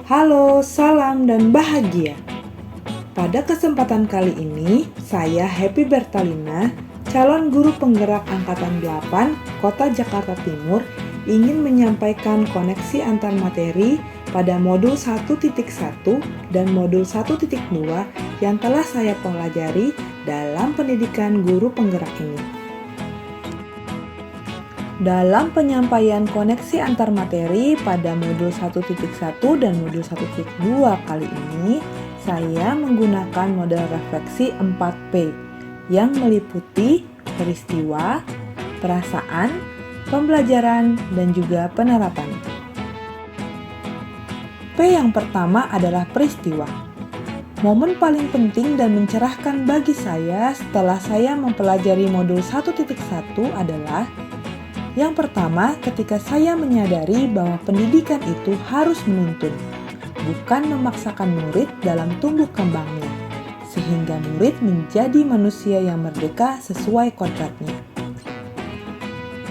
Halo, salam dan bahagia. Pada kesempatan kali ini, saya Happy Bertalina, calon guru penggerak Angkatan 8 Kota Jakarta Timur, ingin menyampaikan koneksi antar materi pada modul 1.1 dan modul 1.2 yang telah saya pelajari dalam pendidikan guru penggerak ini. Dalam penyampaian koneksi antar materi pada modul 1.1 dan modul 1.2 kali ini, saya menggunakan model refleksi 4P yang meliputi peristiwa, perasaan, pembelajaran, dan juga penerapan. P yang pertama adalah peristiwa. Momen paling penting dan mencerahkan bagi saya setelah saya mempelajari modul 1.1 adalah yang pertama, ketika saya menyadari bahwa pendidikan itu harus menuntun, bukan memaksakan murid dalam tumbuh kembangnya, sehingga murid menjadi manusia yang merdeka sesuai kodratnya.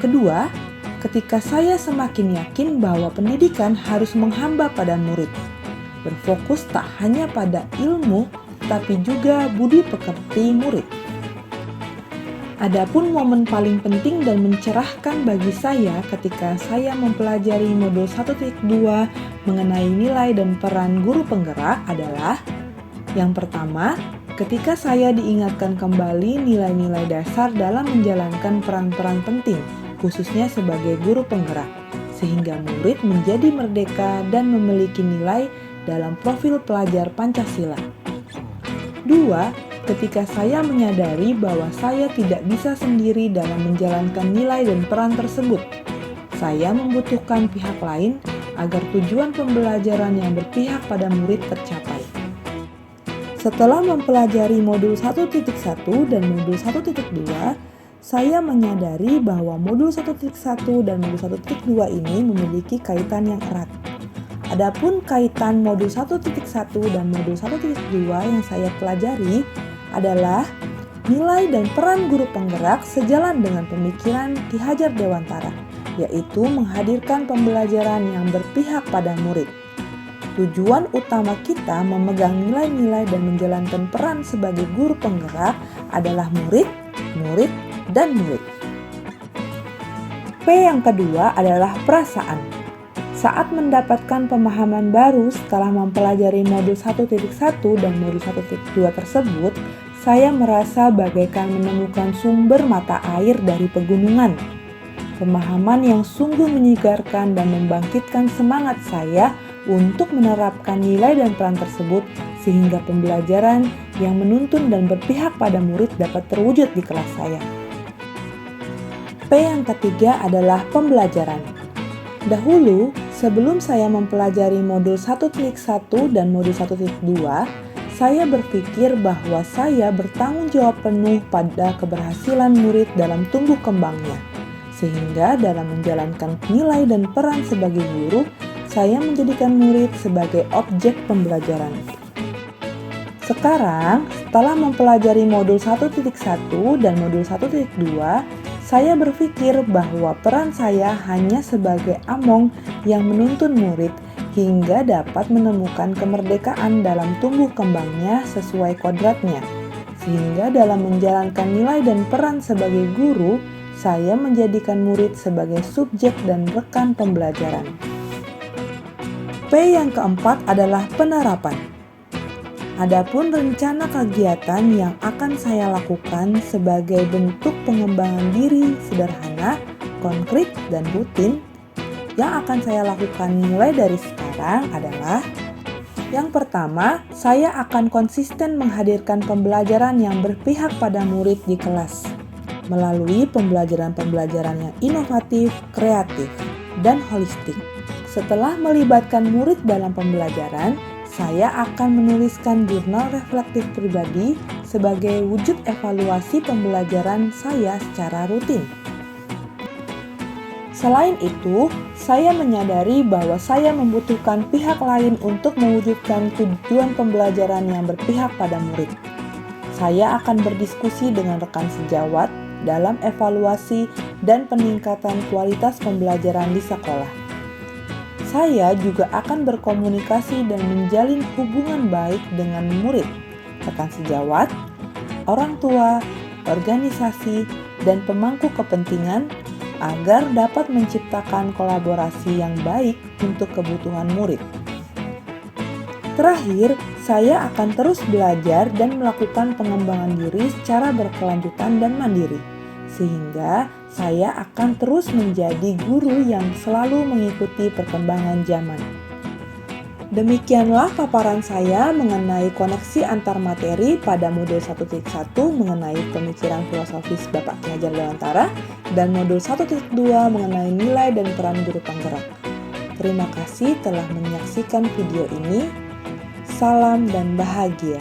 Kedua, ketika saya semakin yakin bahwa pendidikan harus menghamba pada murid, berfokus tak hanya pada ilmu, tapi juga budi pekerti murid. Adapun momen paling penting dan mencerahkan bagi saya ketika saya mempelajari modul 1.2 mengenai nilai dan peran guru penggerak adalah yang pertama, ketika saya diingatkan kembali nilai-nilai dasar dalam menjalankan peran-peran penting, khususnya sebagai guru penggerak, sehingga murid menjadi merdeka dan memiliki nilai dalam profil pelajar Pancasila. Dua, ketika saya menyadari bahwa saya tidak bisa sendiri dalam menjalankan nilai dan peran tersebut, saya membutuhkan pihak lain agar tujuan pembelajaran yang berpihak pada murid tercapai. Setelah mempelajari modul 1.1 dan modul 1.2, saya menyadari bahwa modul 1.1 dan modul 1.2 ini memiliki kaitan yang erat. Adapun kaitan modul 1.1 dan modul 1.2 yang saya pelajari adalah nilai dan peran guru penggerak sejalan dengan pemikiran Ki Hajar Dewantara, yaitu menghadirkan pembelajaran yang berpihak pada murid. Tujuan utama kita memegang nilai-nilai dan menjalankan peran sebagai guru penggerak adalah murid, murid, dan murid. P yang kedua adalah perasaan. Saat mendapatkan pemahaman baru setelah mempelajari modul 1.1 dan modul 1.2 tersebut, saya merasa bagaikan menemukan sumber mata air dari pegunungan. Pemahaman yang sungguh menyegarkan dan membangkitkan semangat saya untuk menerapkan nilai dan peran tersebut sehingga pembelajaran yang menuntun dan berpihak pada murid dapat terwujud di kelas saya. P yang ketiga adalah pembelajaran. Dahulu, sebelum saya mempelajari modul 1.1 dan modul 1.2, saya berpikir bahwa saya bertanggung jawab penuh pada keberhasilan murid dalam tumbuh kembangnya. Sehingga dalam menjalankan nilai dan peran sebagai guru, saya menjadikan murid sebagai objek pembelajaran. Sekarang, setelah mempelajari modul 1.1 dan modul 1.2, saya berpikir bahwa peran saya hanya sebagai among yang menuntun murid hingga dapat menemukan kemerdekaan dalam tumbuh kembangnya sesuai kodratnya. Sehingga dalam menjalankan nilai dan peran sebagai guru, saya menjadikan murid sebagai subjek dan rekan pembelajaran. P yang keempat adalah penerapan. Adapun rencana kegiatan yang akan saya lakukan sebagai bentuk pengembangan diri sederhana, konkret, dan rutin yang akan saya lakukan mulai dari sekarang adalah yang pertama, saya akan konsisten menghadirkan pembelajaran yang berpihak pada murid di kelas melalui pembelajaran-pembelajaran yang inovatif, kreatif, dan holistik. Setelah melibatkan murid dalam pembelajaran, saya akan menuliskan jurnal reflektif pribadi sebagai wujud evaluasi pembelajaran saya secara rutin. Selain itu, saya menyadari bahwa saya membutuhkan pihak lain untuk mewujudkan tujuan pembelajaran yang berpihak pada murid. Saya akan berdiskusi dengan rekan sejawat dalam evaluasi dan peningkatan kualitas pembelajaran di sekolah. Saya juga akan berkomunikasi dan menjalin hubungan baik dengan murid, rekan sejawat, orang tua, organisasi, dan pemangku kepentingan agar dapat menciptakan kolaborasi yang baik untuk kebutuhan murid. Terakhir, saya akan terus belajar dan melakukan pengembangan diri secara berkelanjutan dan mandiri, sehingga saya akan terus menjadi guru yang selalu mengikuti perkembangan zaman. Demikianlah paparan saya mengenai koneksi antar materi pada modul 1.1 mengenai pemikiran filosofis Bapak Ki Hajar Dewantara dan modul 1.2 mengenai nilai dan peran guru penggerak. Terima kasih telah menyaksikan video ini. Salam dan bahagia.